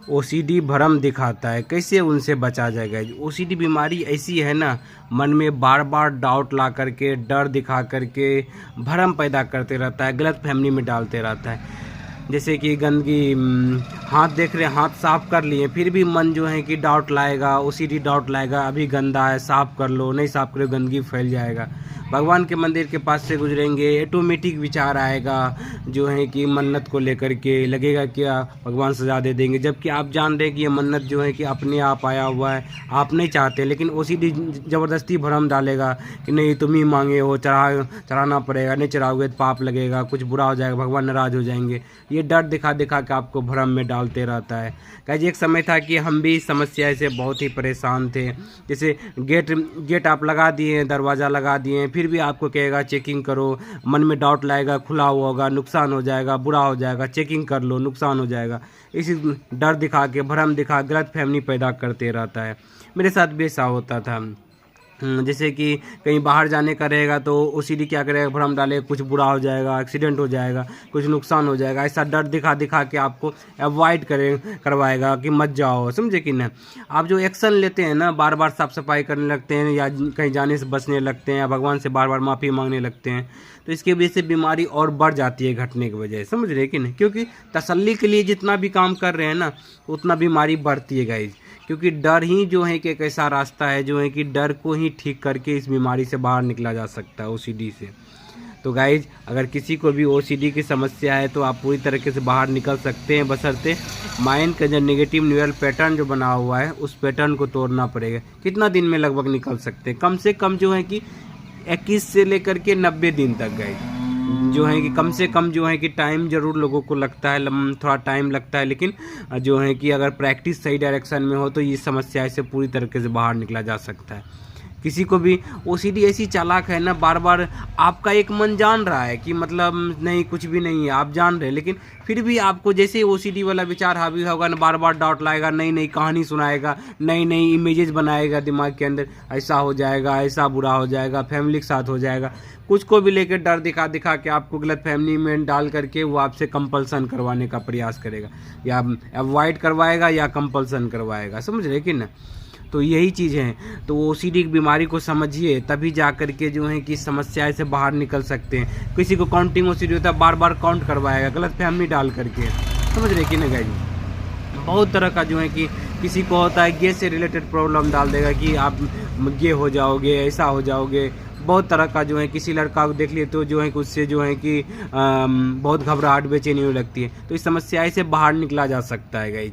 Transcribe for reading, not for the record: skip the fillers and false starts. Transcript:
OCD भ्रम दिखाता है, कैसे उनसे बचा जाएगा। ओसीडी बीमारी ऐसी है ना, मन में बार बार डाउट ला करके, डर दिखा करके भ्रम पैदा करते रहता है, गलत फहमी में डालते रहता है। जैसे कि गंदगी, हाथ देख रहे हैं, हाथ साफ कर लिए, फिर भी मन जो है कि डाउट लाएगा, ओसीडी डाउट लाएगा, अभी गंदा है, साफ कर लो, नहीं साफ करो गंदगी फैल जाएगा। भगवान के मंदिर के पास से गुजरेंगे, ऑटोमेटिक विचार आएगा जो है कि मन्नत को लेकर के, लगेगा कि भगवान सजा दे देंगे, जबकि आप जान रहे हैं कि ये मन्नत जो है कि अपने आप आया हुआ है, आप नहीं चाहते, लेकिन ओसीडी ज़बरदस्ती भरम डालेगा कि नहीं तुम ही मांगे हो, चढ़ाना पड़ेगा, नहीं चढ़ाओगे तो पाप लगेगा, कुछ बुरा हो जाएगा, भगवान नाराज़ हो जाएंगे। ये डर दिखा दिखा के आपको भ्रम में डालते रहता है। कहीं एक समय था कि हम भी समस्या से बहुत ही परेशान थे। जैसे गेट आप लगा दिए, दरवाज़ा लगा दिए, फिर भी आपको कहेगा चेकिंग करो, मन में डाउट लाएगा, खुला हुआ होगा, नुकसान हो जाएगा, बुरा हो जाएगा, चेकिंग कर लो, नुकसान हो जाएगा। इसी डर दिखा के, भ्रम दिखा, गलत फहमी पैदा करते रहता है। मेरे साथ भी ऐसा होता था। जैसे कि कहीं बाहर जाने का रहेगा तो ओसीडी क्या करेगा, भ्रम डालेगा, कुछ बुरा हो जाएगा, एक्सीडेंट हो जाएगा, कुछ नुकसान हो जाएगा। ऐसा डर दिखा दिखा के आपको अवॉइड करवाएगा कि मत जाओ, समझे कि ना। आप जो एक्शन लेते हैं ना, बार बार साफ सफाई करने लगते हैं, या कहीं जाने से बचने लगते हैं, या भगवान से बार बार माफ़ी मांगने लगते हैं, तो इसकी वजह से बीमारी और बढ़ जाती है घटने की वजह से, समझ रहे कि नहीं। क्योंकि तसल्ली के लिए जितना भी काम कर रहे हैं ना, उतना बीमारी बढ़ती है गाइज। क्योंकि डर ही जो है कि एक ऐसा रास्ता है जो है कि डर को ही ठीक करके इस बीमारी से बाहर निकला जा सकता है, ओसीडी से। तो गाइज, अगर किसी को भी ओसीडी की समस्या है तो आप पूरी तरीके से बाहर निकल सकते हैं, बशर्ते माइंड का जो नेगेटिव न्यूरल पैटर्न जो बना हुआ है, उस पैटर्न को तोड़ना पड़ेगा। कितना दिन में लगभग निकल सकते हैं? कम से कम जो है कि 21 से लेकर के 90 दिन तक गाइज जो है कि कम से कम जो है कि टाइम ज़रूर लोगों को लगता है, थोड़ा टाइम लगता है, लेकिन जो है कि अगर प्रैक्टिस सही डायरेक्शन में हो तो ये समस्या से पूरी तरीके से बाहर निकला जा सकता है। किसी को भी ओसीडी ऐसी चालाक है ना, बार बार आपका एक मन जान रहा है कि मतलब नहीं कुछ भी नहीं है, आप जान रहे हैं, लेकिन फिर भी आपको जैसे ओसीडी वाला विचार हावी होगा ना, बार बार डाउट लाएगा, नई नई कहानी सुनाएगा, नई नई इमेजेस बनाएगा दिमाग के अंदर, ऐसा हो जाएगा, ऐसा बुरा हो जाएगा, फैमिली के साथ हो जाएगा, कुछ को भी लेकर डर दिखा दिखा के आपको गलत फैमिली में डाल करके वो आपसे कंपल्सन करवाने का प्रयास करेगा, या अवॉइड करवाएगा या कंपल्सन करवाएगा, समझ रहे कि ना। तो यही चीज़ है। तो ओसीडी की बीमारी को समझिए, तभी जा कर के जो है कि समस्या से बाहर निकल सकते हैं। किसी को काउंटिंग ओसीडी होता है, बार बार काउंट करवाएगा गलत फहमी डाल करके, समझ रहे कि ना गाइस। बहुत तरह का जो है कि किसी को होता है गैस से रिलेटेड प्रॉब्लम डाल देगा कि आप ये हो जाओगे, ऐसा हो जाओगे। बहुत तरह का जो है, किसी लड़का को देख लिए तो जो है कि उससे जो है कि बहुत घबराहट बेचैनी होने लगती है। तो इस समस्या से बाहर निकला जा सकता है गाइस।